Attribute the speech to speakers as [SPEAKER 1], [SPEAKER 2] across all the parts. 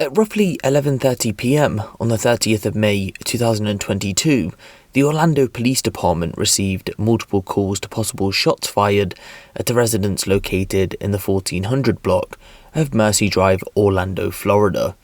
[SPEAKER 1] At roughly 11:30 p.m. on the 30th of May 2022, the Orlando Police Department received multiple calls to possible shots fired at a residence located in the 1400 block of Mercy Drive, Orlando, Florida.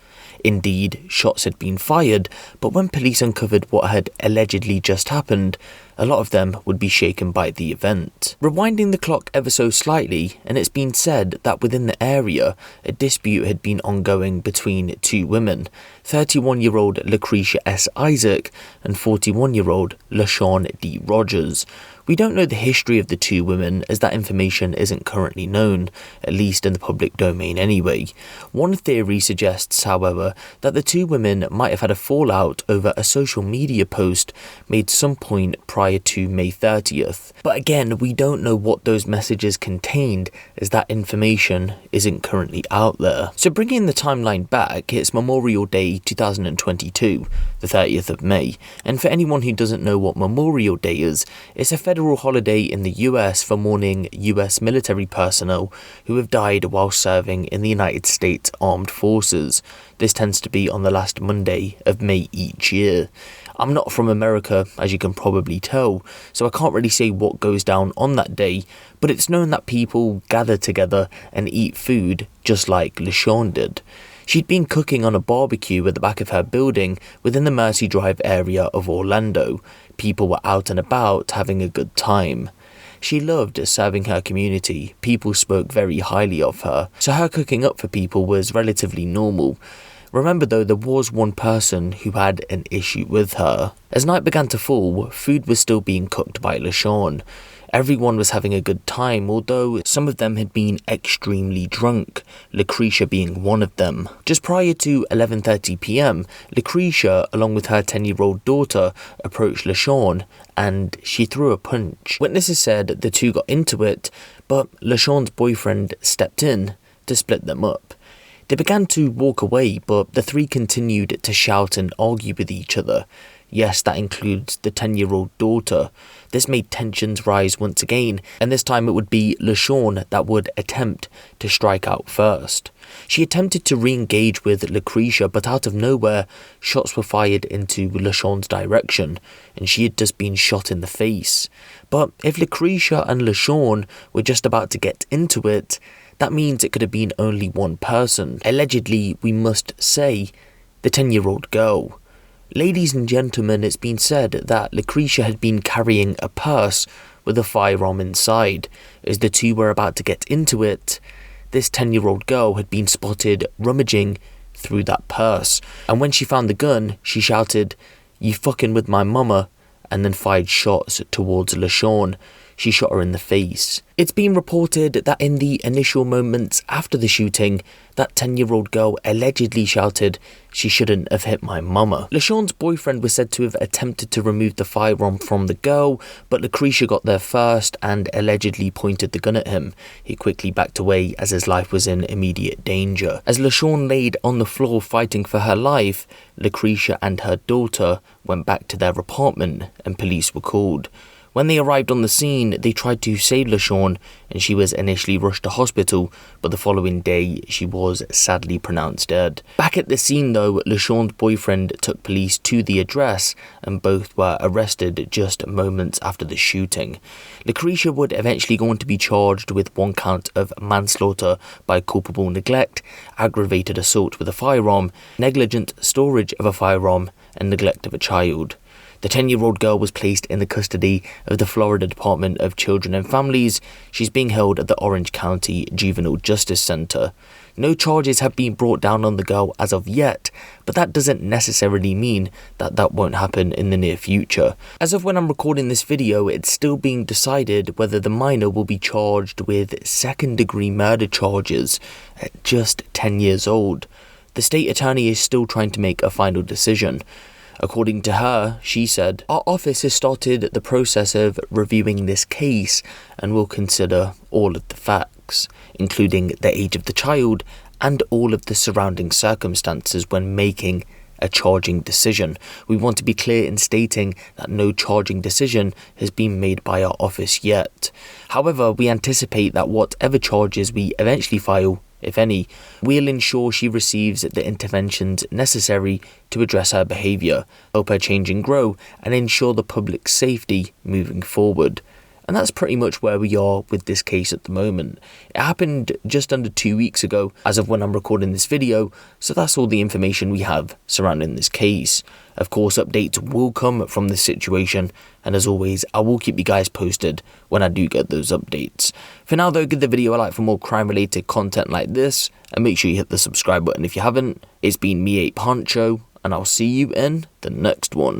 [SPEAKER 1] Indeed, shots had been fired, but when police uncovered what had allegedly just happened, a lot of them would be shaken by the event. Rewinding the clock ever so slightly, and it's been said that within the area, a dispute had been ongoing between two women, 31-year-old Lakrisha S. Isaac and 41-year-old LaShawn D. Rogers. We don't know the history of the two women, as that information isn't currently known, at least in the public domain anyway. One theory suggests, however, that the two women might have had a fallout over a social media post made some point prior to May 30th. But again, we don't know what those messages contained, as that information isn't currently out there. So bringing the timeline back, it's Memorial Day 2022, the 30th of May, and for anyone who doesn't know what Memorial Day is, it's a federal holiday in the US for mourning US military personnel who have died while serving in the United States Armed Forces. This tends to be on the last Monday of May each year. I'm not from America, as you can probably tell, so I can't really say what goes down on that day, but it's known that people gather together and eat food just like LaShawn did. She'd been cooking on a barbecue at the back of her building within the Mercy Drive area of Orlando. People were out and about having a good time. She loved serving her community. People spoke very highly of her, so her cooking up for people was relatively normal. Remember though, there was one person who had an issue with her. As night began to fall, food was still being cooked by LaShawn. Everyone was having a good time, although some of them had been extremely drunk, Lakrisha being one of them. Just prior to 11:30 p.m, Lakrisha, along with her 10-year-old daughter, approached LaShawn and she threw a punch. Witnesses said the two got into it, but LaShawn's boyfriend stepped in to split them up. They began to walk away, but the three continued to shout and argue with each other. Yes, that includes the 10-year-old daughter. This made tensions rise once again, and this time it would be LaShawn that would attempt to strike out first. She attempted to re-engage with Lakrisha, but out of nowhere, shots were fired into LaShawn's direction, and she had just been shot in the face. But if Lakrisha and LaShawn were just about to get into it, that means it could have been only one person. Allegedly, we must say, the 10-year-old girl. Ladies and gentlemen, it's been said that Lakrisha had been carrying a purse with a firearm inside. As the two were about to get into it, this 10-year-old girl had been spotted rummaging through that purse. And when she found the gun, she shouted, "You fucking with my mama," and then fired shots towards LaShawn. She shot her in the face. It's been reported that in the initial moments after the shooting, that 10-year-old girl allegedly shouted, "She shouldn't have hit my mama." LaShawn's boyfriend was said to have attempted to remove the firearm from the girl, but Lakrisha got there first and allegedly pointed the gun at him. He quickly backed away as his life was in immediate danger. As LaShawn laid on the floor fighting for her life, Lakrisha and her daughter went back to their apartment and police were called. When they arrived on the scene, they tried to save LaShawn and she was initially rushed to hospital, but the following day she was sadly pronounced dead. Back at the scene though, LaShawn's boyfriend took police to the address and both were arrested just moments after the shooting. Lakrisha would eventually go on to be charged with one count of manslaughter by culpable neglect, aggravated assault with a firearm, negligent storage of a firearm, and neglect of a child. The 10-year-old girl was placed in the custody of the Florida Department of Children and Families. She's being held at the Orange County Juvenile Justice Center. No charges have been brought down on the girl as of yet, but that doesn't necessarily mean that that won't happen in the near future. As of when I'm recording this video, it's still being decided whether the minor will be charged with second-degree murder charges at just 10 years old. The state attorney is still trying to make a final decision. According to her, she said, "Our office has started the process of reviewing this case and will consider all of the facts, including the age of the child and all of the surrounding circumstances when making a charging decision. We want to be clear in stating that no charging decision has been made by our office yet. However, we anticipate that whatever charges we eventually file if any. We'll ensure she receives the interventions necessary to address her behaviour, help her change and grow, and ensure the public's safety moving forward. And that's pretty much where we are with this case at the moment. It happened just under 2 weeks ago, as of when I'm recording this video, so that's all the information we have surrounding this case. Of course, updates will come from this situation, and as always, I will keep you guys posted when I do get those updates. For now though, give the video a like for more crime-related content like this, and make sure you hit the subscribe button if you haven't. It's been me, Huncho, and I'll see you in the next one.